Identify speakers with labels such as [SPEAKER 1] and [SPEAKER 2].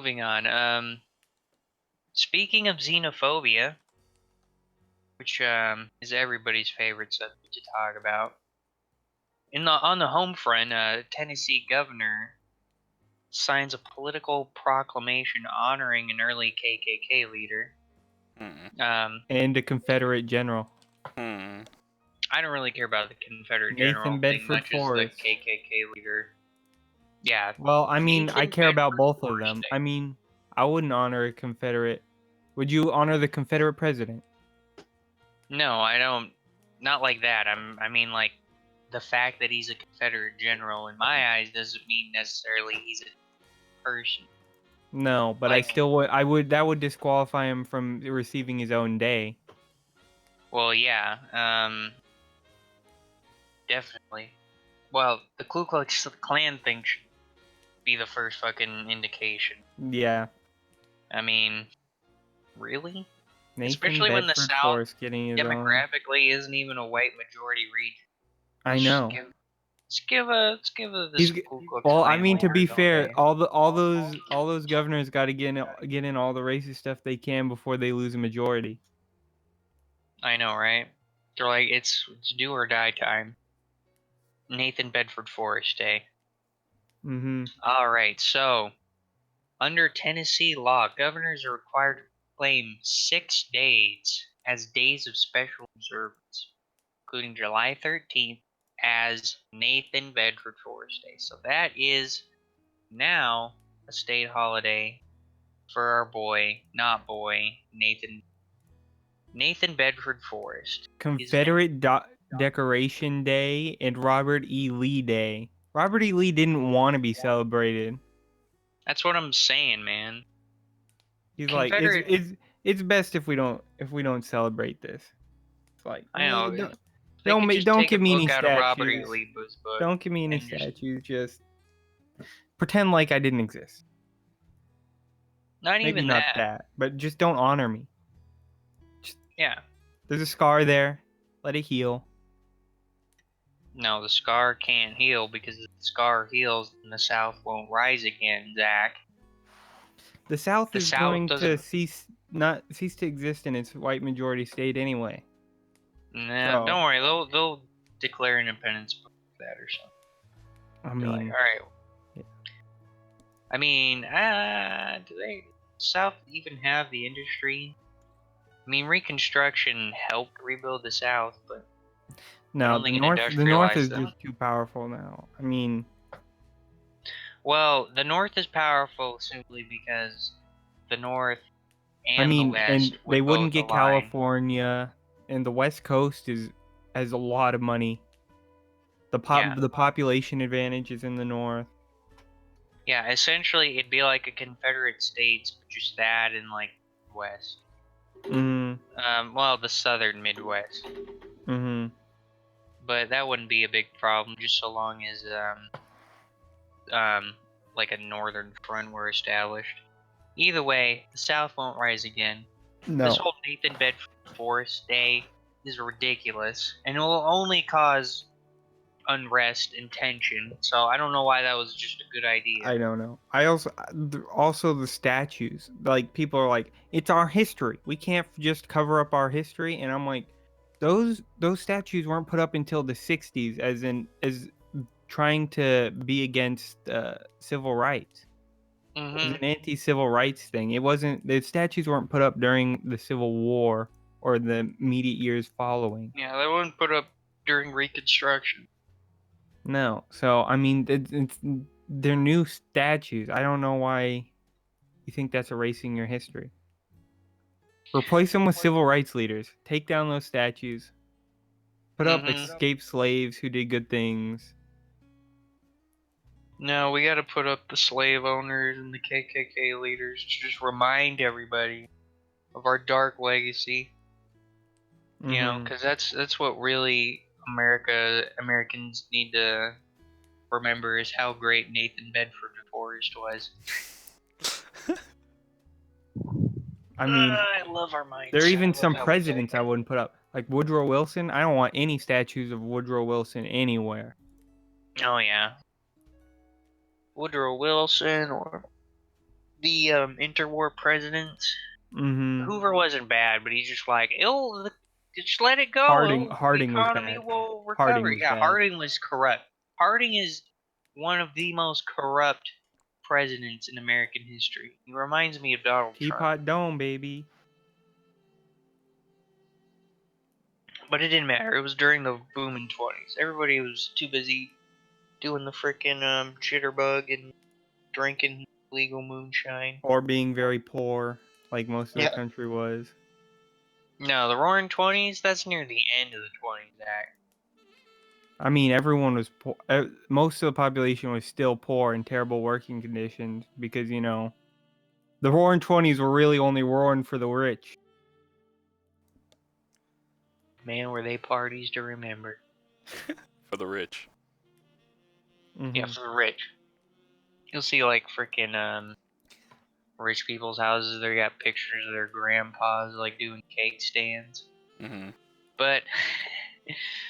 [SPEAKER 1] moving on. Speaking of xenophobia, which is everybody's favorite subject to talk about, on the home front, Tennessee governor signs a political proclamation honoring an early KKK leader.
[SPEAKER 2] And a Confederate general.
[SPEAKER 1] I don't really care about the Confederate general
[SPEAKER 2] Nathan
[SPEAKER 1] thing,
[SPEAKER 2] Bedford
[SPEAKER 1] much as the
[SPEAKER 2] Forrest.
[SPEAKER 1] KKK leader. Yeah.
[SPEAKER 2] Well, I mean, I
[SPEAKER 1] Nathan
[SPEAKER 2] care about
[SPEAKER 1] Bedford
[SPEAKER 2] both of
[SPEAKER 1] Forrest
[SPEAKER 2] them.
[SPEAKER 1] thing.
[SPEAKER 2] I mean, I wouldn't honor a Confederate. Would you honor the Confederate president?
[SPEAKER 1] No, I don't. Not like that. I mean, like, the fact that he's a Confederate general, in my eyes, doesn't mean necessarily he's a person.
[SPEAKER 2] No, but
[SPEAKER 1] Like,
[SPEAKER 2] I still would. That would disqualify him from receiving his own day.
[SPEAKER 1] well, yeah, definitely. Well, the Ku Klux Klan thing should be the first fucking indication.
[SPEAKER 2] Yeah.
[SPEAKER 1] I mean, really?
[SPEAKER 2] Nathan
[SPEAKER 1] Especially when the
[SPEAKER 2] Bedford
[SPEAKER 1] South
[SPEAKER 2] Forrest getting his own.
[SPEAKER 1] demographically isn't even a white majority region.
[SPEAKER 2] I know.
[SPEAKER 1] Let's give this Ku Klux
[SPEAKER 2] Well, I
[SPEAKER 1] Klan
[SPEAKER 2] mean, to
[SPEAKER 1] leader
[SPEAKER 2] be
[SPEAKER 1] his own
[SPEAKER 2] fair,
[SPEAKER 1] day.
[SPEAKER 2] all those governors got to get in all the racist stuff they can before they lose a majority.
[SPEAKER 1] I know, right? They're like, it's do or die time. Nathan Bedford Forrest Day.
[SPEAKER 2] Mm-hmm.
[SPEAKER 1] All right, so under Tennessee law, governors are required to claim 6 days as days of special observance, including July 13th as Nathan Bedford Forrest Day. So that is now a state holiday for our boy, Nathan Bedford Forrest.
[SPEAKER 2] Confederate Decoration Day and Robert E. Lee Day. Robert E. Lee didn't want to be celebrated.
[SPEAKER 1] That's what I'm saying, man.
[SPEAKER 2] He's
[SPEAKER 1] Confederate.
[SPEAKER 2] like, it's best if we don't celebrate this. It's like,
[SPEAKER 1] I know.
[SPEAKER 2] don't give me any
[SPEAKER 1] Out of Robert E.
[SPEAKER 2] statues.
[SPEAKER 1] Lee's book.
[SPEAKER 2] Don't give me any statues. Just pretend like I didn't exist.
[SPEAKER 1] Not
[SPEAKER 2] Maybe
[SPEAKER 1] even
[SPEAKER 2] not
[SPEAKER 1] that.
[SPEAKER 2] but just don't honor me.
[SPEAKER 1] Yeah.
[SPEAKER 2] There's a scar there. Let it heal.
[SPEAKER 1] No, the scar can't heal because if the scar heals, then the South won't rise again, Zach.
[SPEAKER 2] The South is going to cease to exist in its white majority state anyway.
[SPEAKER 1] Nah, don't worry. They'll declare independence for that or something.
[SPEAKER 2] I mean,
[SPEAKER 1] like, all right. Yeah. I mean, do the South even have the industry? I mean, Reconstruction helped rebuild the South, but
[SPEAKER 2] no, the North is just too powerful now. I mean,
[SPEAKER 1] well, the North is powerful simply because the North and the West
[SPEAKER 2] and they wouldn't get
[SPEAKER 1] align.
[SPEAKER 2] California, and the West Coast has a lot of money. The population advantage is in the North.
[SPEAKER 1] Yeah, essentially it'd be like a Confederate States, but just that in like West. Well, the Southern Midwest. But that wouldn't be a big problem, just so long as like a northern front were established. Either way, the South won't rise again. No. This whole Nathan Bedford Forrest Day is ridiculous, and it will only cause unrest and tension. So I don't know why that was just a good idea.
[SPEAKER 2] I don't know. I also the statues. Like, people are like, it's our history. We can't just cover up our history. And I'm like, those statues weren't put up until the 60s as trying to be against civil rights. It was an anti-civil rights thing. It wasn't. The statues weren't put up during the Civil War or the immediate years following.
[SPEAKER 1] Yeah, they weren't put up during Reconstruction.
[SPEAKER 2] No. So, I mean, they're new statues. I don't know why you think that's erasing your history. Replace them with civil rights leaders. Take down those statues. Put up escaped slaves who did good things.
[SPEAKER 1] No, we gotta put up the slave owners and the KKK leaders to just remind everybody of our dark legacy. You know, because that's what really Americans need to remember is how great Nathan Bedford Forrest was.
[SPEAKER 2] I mean,
[SPEAKER 1] I love our mindset.
[SPEAKER 2] There are even some presidents I wouldn't put up. Like Woodrow Wilson. I don't want any statues of Woodrow Wilson anywhere.
[SPEAKER 1] Oh, yeah. Woodrow Wilson or the interwar presidents.
[SPEAKER 2] Mhm.
[SPEAKER 1] Hoover wasn't bad, but he's just like, just let it go. The
[SPEAKER 2] Harding was
[SPEAKER 1] economy
[SPEAKER 2] bad.
[SPEAKER 1] will
[SPEAKER 2] Harding
[SPEAKER 1] recover.
[SPEAKER 2] was
[SPEAKER 1] Yeah,
[SPEAKER 2] bad.
[SPEAKER 1] Harding was corrupt. Harding is one of the most corrupt presidents in American history. He reminds me of Donald Trump.
[SPEAKER 2] Teapot Dome, baby.
[SPEAKER 1] But it didn't matter. It was during the booming 20s. Everybody was too busy doing the frickin' jitterbug and drinking legal moonshine.
[SPEAKER 2] Or being very poor, like most of the
[SPEAKER 1] Yeah.
[SPEAKER 2] country was.
[SPEAKER 1] No, the Roaring Twenties, that's near the end of the 20s act.
[SPEAKER 2] I mean, everyone was poor. Most of the population was still poor in terrible working conditions because, the Roaring Twenties were really only roaring for the rich.
[SPEAKER 1] Man, were they parties to remember.
[SPEAKER 3] For the rich.
[SPEAKER 1] Yeah,
[SPEAKER 2] Mhm.
[SPEAKER 1] for the rich. You'll see like freaking rich people's houses, they got pictures of their grandpas like doing cake stands.
[SPEAKER 3] Mm-hmm.
[SPEAKER 1] But